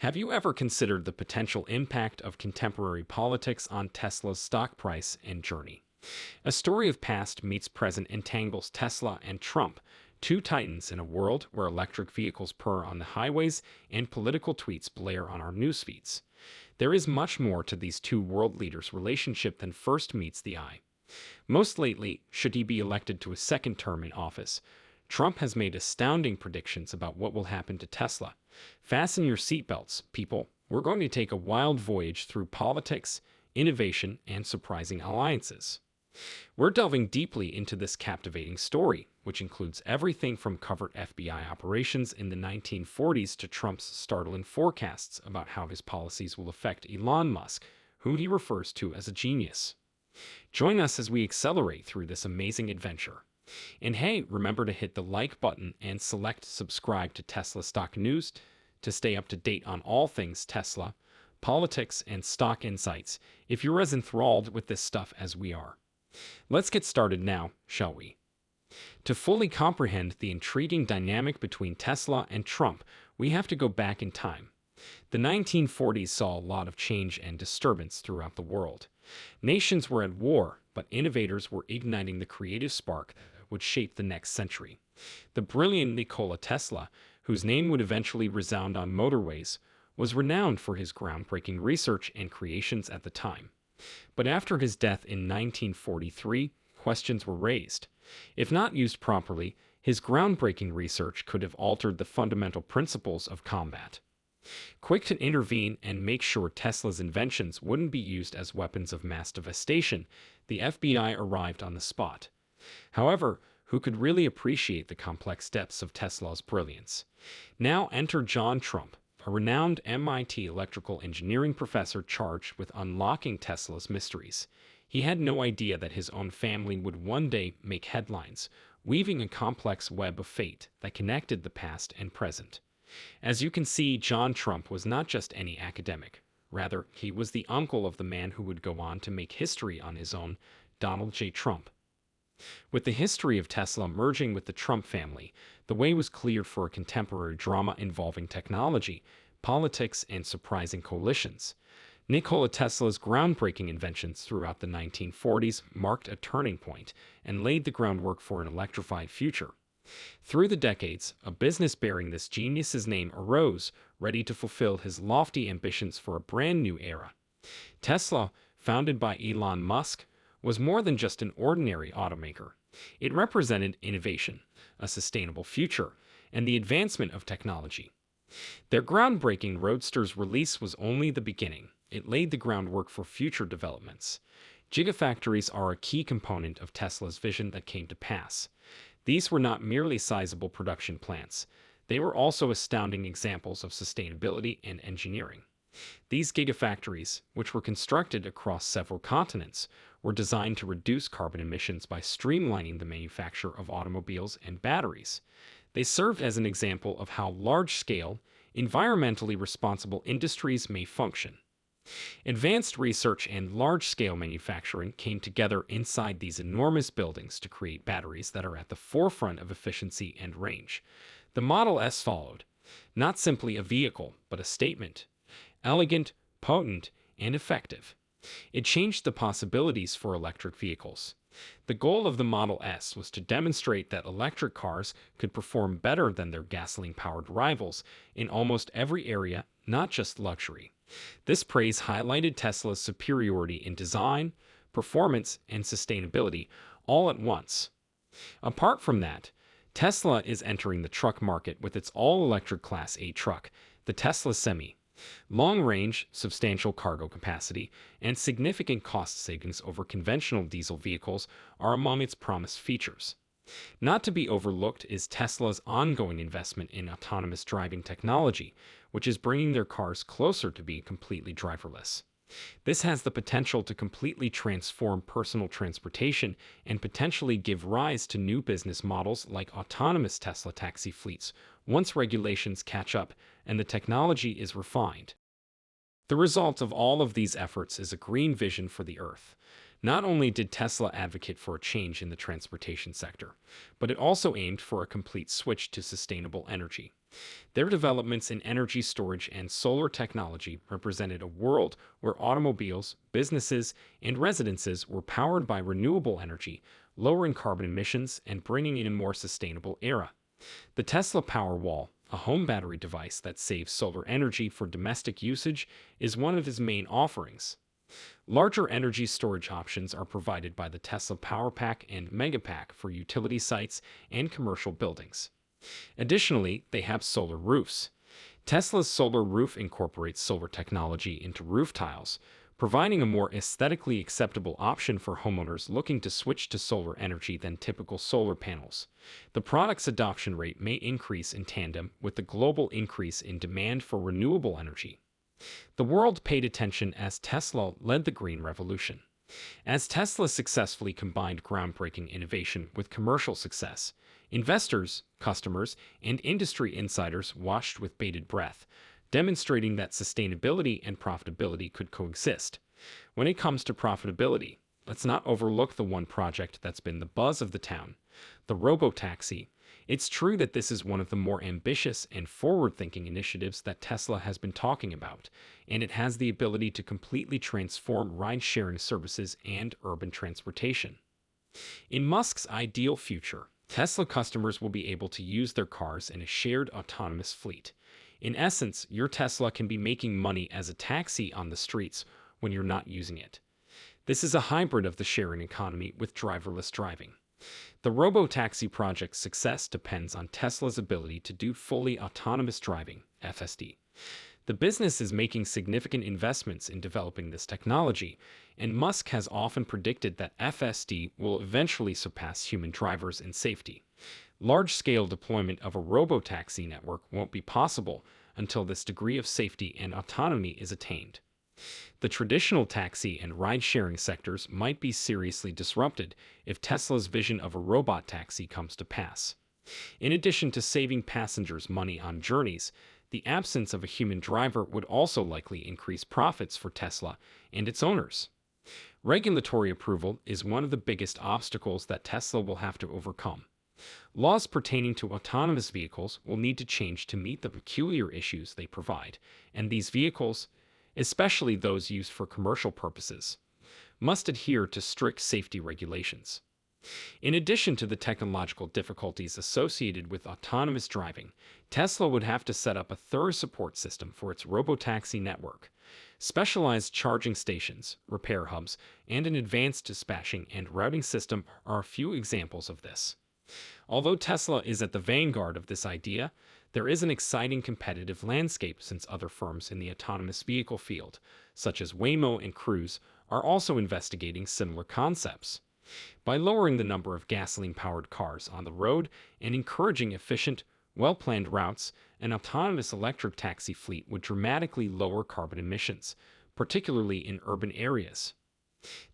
Have you ever considered the potential impact of contemporary politics on Tesla's stock price and journey? A story of past meets present entangles Tesla and Trump, two titans in a world where electric vehicles purr on the highways and political tweets blare on our newsfeeds. There is much more to these two world leaders' relationship than first meets the eye. Most lately, should he be elected to a second term in office, Trump has made astounding predictions about what will happen to Tesla. Fasten your seatbelts, people. We're going to take a wild voyage through politics, innovation, and surprising alliances. We're delving deeply into this captivating story, which includes everything from covert FBI operations in the 1940s to Trump's startling forecasts about how his policies will affect Elon Musk, whom he refers to as a genius. Join us as we accelerate through this amazing adventure. And hey, remember to hit the like button and select subscribe to Tesla Stock News to stay up to date on all things Tesla, politics, and stock insights if you're as enthralled with this stuff as we are. Let's get started now, shall we? To fully comprehend the intriguing dynamic between Tesla and Trump, we have to go back in time. The 1940s saw a lot of change and disturbance throughout the world. Nations were at war, but innovators were igniting the creative spark that would shape the next century. The brilliant Nikola Tesla, whose name would eventually resound on motorways, was renowned for his groundbreaking research and creations at the time. But after his death in 1943, questions were raised. If not used properly, his groundbreaking research could have altered the fundamental principles of combat. Quick to intervene and make sure Tesla's inventions wouldn't be used as weapons of mass devastation, the FBI arrived on the spot. However, who could really appreciate the complex depths of Tesla's brilliance? Now enter John Trump, a renowned MIT electrical engineering professor charged with unlocking Tesla's mysteries. He had no idea that his own family would one day make headlines, weaving a complex web of fate that connected the past and present. As you can see, John Trump was not just any academic. Rather, he was the uncle of the man who would go on to make history on his own, Donald J. Trump. With the history of Tesla merging with the Trump family, the way was cleared for a contemporary drama involving technology, politics, and surprising coalitions. Nikola Tesla's groundbreaking inventions throughout the 1940s marked a turning point and laid the groundwork for an electrified future. Through the decades, a business bearing this genius's name arose, ready to fulfill his lofty ambitions for a brand new era. Tesla, founded by Elon Musk, was more than just an ordinary automaker. It represented innovation, a sustainable future, and the advancement of technology. Their groundbreaking Roadster's release was only the beginning. It laid the groundwork for future developments. Gigafactories are a key component of Tesla's vision that came to pass. These were not merely sizable production plants. They were also astounding examples of sustainability and engineering. These gigafactories, which were constructed across several continents, were designed to reduce carbon emissions by streamlining the manufacture of automobiles and batteries. They served as an example of how large-scale, environmentally responsible industries may function. Advanced research and large-scale manufacturing came together inside these enormous buildings to create batteries that are at the forefront of efficiency and range. The Model S followed, not simply a vehicle, but a statement. Elegant, potent, and effective. It changed the possibilities for electric vehicles. The goal of the Model S was to demonstrate that electric cars could perform better than their gasoline-powered rivals in almost every area, not just luxury. This praise highlighted Tesla's superiority in design, performance, and sustainability all at once. Apart from that, Tesla is entering the truck market with its all-electric Class 8 truck, the Tesla Semi. Long range, substantial cargo capacity, and significant cost savings over conventional diesel vehicles are among its promised features. Not to be overlooked is Tesla's ongoing investment in autonomous driving technology, which is bringing their cars closer to being completely driverless. This has the potential to completely transform personal transportation and potentially give rise to new business models like autonomous Tesla taxi fleets once regulations catch up and the technology is refined. The result of all of these efforts is a green vision for the Earth. Not only did Tesla advocate for a change in the transportation sector, but it also aimed for a complete switch to sustainable energy. Their developments in energy storage and solar technology represented a world where automobiles, businesses, and residences were powered by renewable energy, lowering carbon emissions and bringing in a more sustainable era. The Tesla Powerwall, a home battery device that saves solar energy for domestic usage, is one of his main offerings. Larger energy storage options are provided by the Tesla PowerPack and Megapack for utility sites and commercial buildings. Additionally, they have solar roofs. Tesla's solar roof incorporates solar technology into roof tiles, providing a more aesthetically acceptable option for homeowners looking to switch to solar energy than typical solar panels. The product's adoption rate may increase in tandem with the global increase in demand for renewable energy. The world paid attention as Tesla led the green revolution. As Tesla successfully combined groundbreaking innovation with commercial success, investors, customers, and industry insiders watched with bated breath, demonstrating that sustainability and profitability could coexist. When it comes to profitability, let's not overlook the one project that's been the buzz of the town, the robotaxi. It's true that this is one of the more ambitious and forward-thinking initiatives that Tesla has been talking about, and it has the ability to completely transform ride-sharing services and urban transportation. In Musk's ideal future, Tesla customers will be able to use their cars in a shared autonomous fleet. In essence, your Tesla can be making money as a taxi on the streets when you're not using it. This is a hybrid of the sharing economy with driverless driving. The robotaxi project's success depends on Tesla's ability to do fully autonomous driving, FSD. The business is making significant investments in developing this technology, and Musk has often predicted that FSD will eventually surpass human drivers in safety. Large-scale deployment of a robotaxi network won't be possible until this degree of safety and autonomy is attained. The traditional taxi and ride-sharing sectors might be seriously disrupted if Tesla's vision of a robot taxi comes to pass. In addition to saving passengers money on journeys, the absence of a human driver would also likely increase profits for Tesla and its owners. Regulatory approval is one of the biggest obstacles that Tesla will have to overcome. Laws pertaining to autonomous vehicles will need to change to meet the peculiar issues they provide, and these vehicles, especially those used for commercial purposes, must adhere to strict safety regulations. In addition to the technological difficulties associated with autonomous driving, Tesla would have to set up a thorough support system for its robotaxi network. Specialized charging stations, repair hubs, and an advanced dispatching and routing system are a few examples of this. Although Tesla is at the vanguard of this idea, there is an exciting competitive landscape since other firms in the autonomous vehicle field, such as Waymo and Cruise, are also investigating similar concepts. By lowering the number of gasoline-powered cars on the road and encouraging efficient, well-planned routes, an autonomous electric taxi fleet would dramatically lower carbon emissions, particularly in urban areas.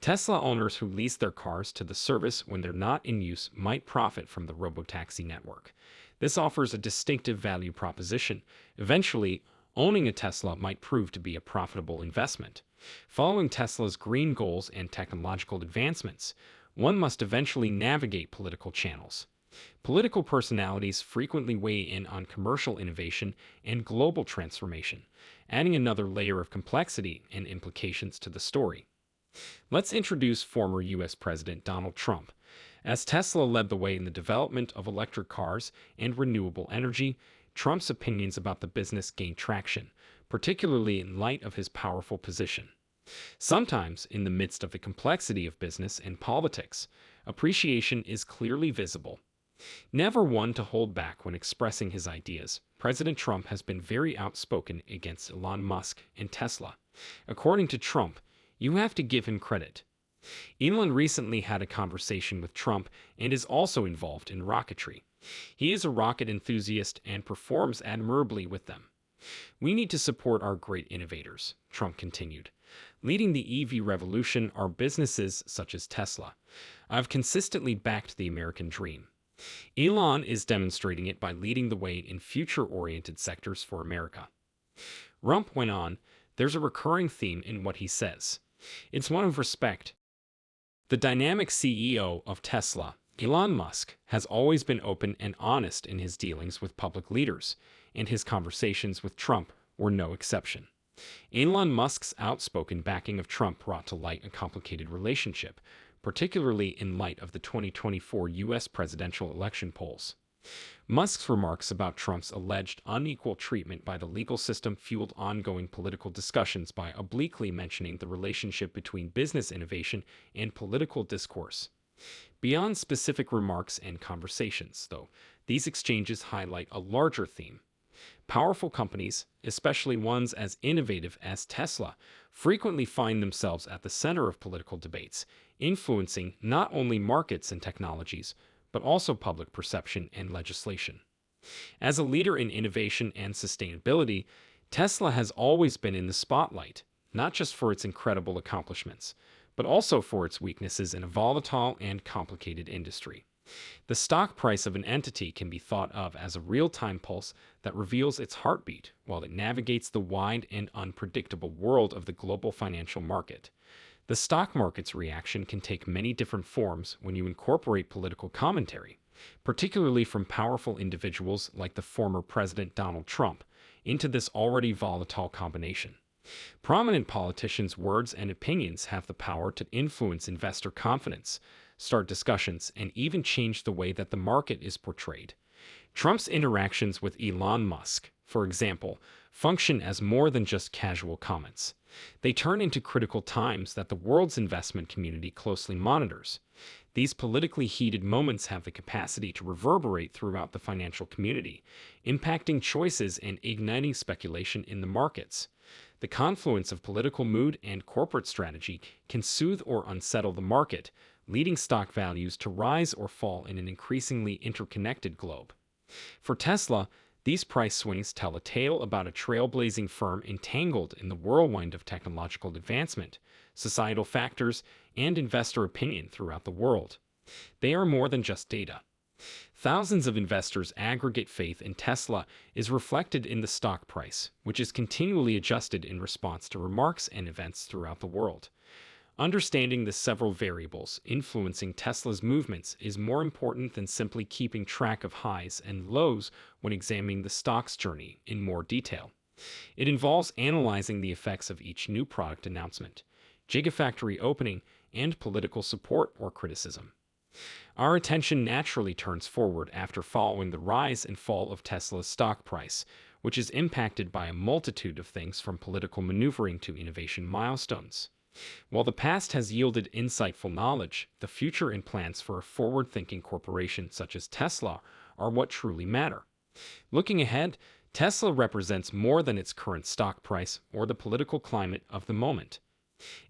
Tesla owners who lease their cars to the service when they're not in use might profit from the robotaxi network. This offers a distinctive value proposition. Eventually, owning a Tesla might prove to be a profitable investment. Following Tesla's green goals and technological advancements, one must eventually navigate political channels. Political personalities frequently weigh in on commercial innovation and global transformation, adding another layer of complexity and implications to the story. Let's introduce former U.S. President Donald Trump. As Tesla led the way in the development of electric cars and renewable energy, Trump's opinions about the business gained traction, particularly in light of his powerful position. Sometimes, in the midst of the complexity of business and politics, appreciation is clearly visible. Never one to hold back when expressing his ideas, President Trump has been very outspoken against Elon Musk and Tesla. According to Trump, you have to give him credit. Elon recently had a conversation with Trump and is also involved in rocketry. He is a rocket enthusiast and performs admirably with them. We need to support our great innovators, Trump continued. Leading the EV revolution are businesses such as Tesla. I've consistently backed the American dream. Elon is demonstrating it by leading the way in future-oriented sectors for America. Trump went on, there's a recurring theme in what he says. It's one of respect. The dynamic CEO of Tesla, Elon Musk, has always been open and honest in his dealings with public leaders, and his conversations with Trump were no exception. Elon Musk's outspoken backing of Trump brought to light a complicated relationship, particularly in light of the 2024 U.S. presidential election polls. Musk's remarks about Trump's alleged unequal treatment by the legal system fueled ongoing political discussions by obliquely mentioning the relationship between business innovation and political discourse. Beyond specific remarks and conversations, though, these exchanges highlight a larger theme. Powerful companies, especially ones as innovative as Tesla, frequently find themselves at the center of political debates, influencing not only markets and technologies, but also public perception and legislation. As a leader in innovation and sustainability, Tesla has always been in the spotlight, not just for its incredible accomplishments, but also for its weaknesses in a volatile and complicated industry. The stock price of an entity can be thought of as a real-time pulse that reveals its heartbeat while it navigates the wide and unpredictable world of the global financial market. The stock market's reaction can take many different forms when you incorporate political commentary, particularly from powerful individuals like the former President Donald Trump, into this already volatile combination. Prominent politicians' words and opinions have the power to influence investor confidence, start discussions, and even change the way that the market is portrayed. Trump's interactions with Elon Musk, for example, function as more than just casual comments. They turn into critical times that the world's investment community closely monitors. These politically heated moments have the capacity to reverberate throughout the financial community, impacting choices and igniting speculation in the markets. The confluence of political mood and corporate strategy can soothe or unsettle the market, leading stock values to rise or fall in an increasingly interconnected globe. For Tesla, these price swings tell a tale about a trailblazing firm entangled in the whirlwind of technological advancement, societal factors, and investor opinion throughout the world. They are more than just data. Thousands of investors' aggregate faith in Tesla is reflected in the stock price, which is continually adjusted in response to remarks and events throughout the world. Understanding the several variables influencing Tesla's movements is more important than simply keeping track of highs and lows when examining the stock's journey in more detail. It involves analyzing the effects of each new product announcement, gigafactory opening, and political support or criticism. Our attention naturally turns forward after following the rise and fall of Tesla's stock price, which is impacted by a multitude of things from political maneuvering to innovation milestones. While the past has yielded insightful knowledge, the future and plans for a forward-thinking corporation such as Tesla are what truly matter. Looking ahead, Tesla represents more than its current stock price or the political climate of the moment.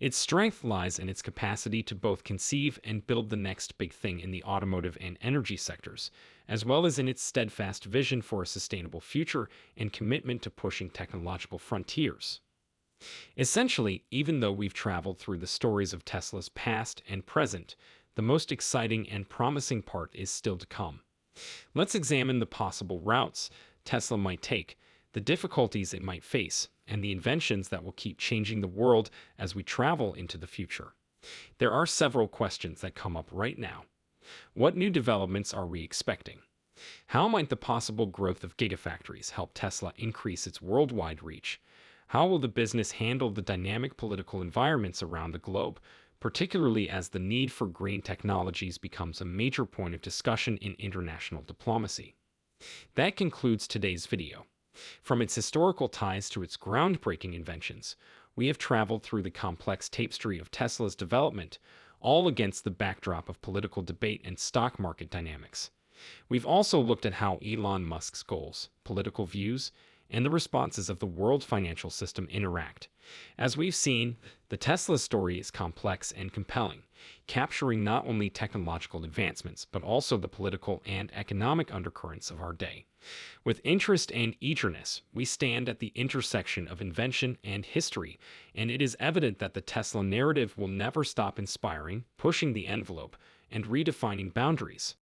Its strength lies in its capacity to both conceive and build the next big thing in the automotive and energy sectors, as well as in its steadfast vision for a sustainable future and commitment to pushing technological frontiers. Essentially, even though we've traveled through the stories of Tesla's past and present, the most exciting and promising part is still to come. Let's examine the possible routes Tesla might take, the difficulties it might face, and the inventions that will keep changing the world as we travel into the future. There are several questions that come up right now. What new developments are we expecting? How might the possible growth of gigafactories help Tesla increase its worldwide reach? How will the business handle the dynamic political environments around the globe, particularly as the need for green technologies becomes a major point of discussion in international diplomacy? That concludes today's video. From its historical ties to its groundbreaking inventions, we have traveled through the complex tapestry of Tesla's development, all against the backdrop of political debate and stock market dynamics. We've also looked at how Elon Musk's goals, political views, and the responses of the world financial system interact. As we've seen, the Tesla story is complex and compelling, capturing not only technological advancements, but also the political and economic undercurrents of our day. With interest and eagerness, we stand at the intersection of invention and history, and it is evident that the Tesla narrative will never stop inspiring, pushing the envelope, and redefining boundaries.